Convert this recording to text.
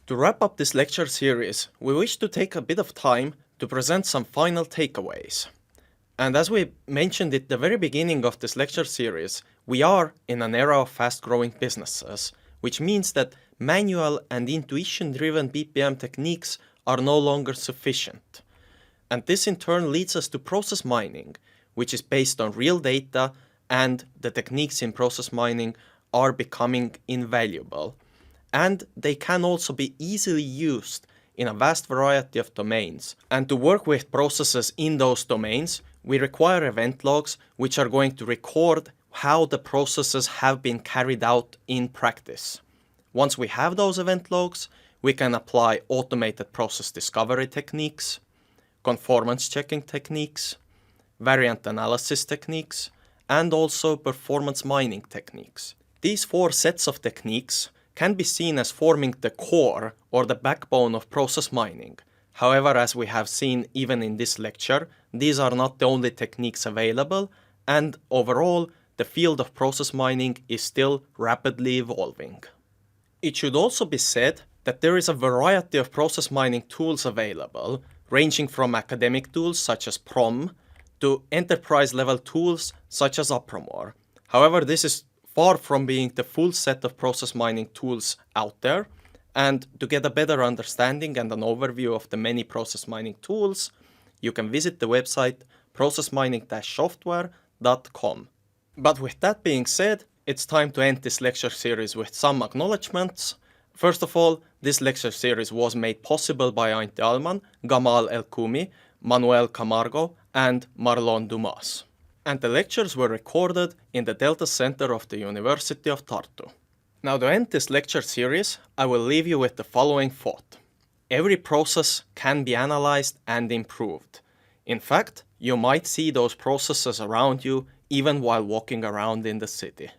To wrap up this lecture series, we wish to take a bit of time to present some final takeaways. And as we mentioned at the very beginning of this lecture series, we are in an era of fast-growing businesses, which means that manual and intuition-driven BPM techniques are no longer sufficient. And this in turn leads us to process mining, which is based on real data, and the techniques in process mining are becoming invaluable. And they can also be easily used in a vast variety of domains. And to work with processes in those domains, we require event logs, which are going to record how the processes have been carried out in practice. Once we have those event logs, we can apply automated process discovery techniques, conformance checking techniques, variant analysis techniques, and also performance mining techniques. These four sets of techniques can be seen as forming the core or the backbone of process mining. However, as we have seen even in this lecture, these are not the only techniques available, and overall, the field of process mining is still rapidly evolving. It should also be said that there is a variety of process mining tools available, ranging from academic tools such as PROM to enterprise-level tools such as Apromore. However, this is far from being the full set of process mining tools out there, and to get a better understanding and an overview of the many process mining tools, you can visit the website processmining-software.com. But with that being said, it's time to end this lecture series with some acknowledgements. First of all, this lecture series was made possible by Antti Alman, Gamal El-Koumi, Manuel Camargo, and Marlon Dumas. And the lectures were recorded in the Delta Center of the University of Tartu. Now, to end this lecture series, I will leave you with the following thought. Every process can be analyzed and improved. In fact, you might see those processes around you even while walking around in the city.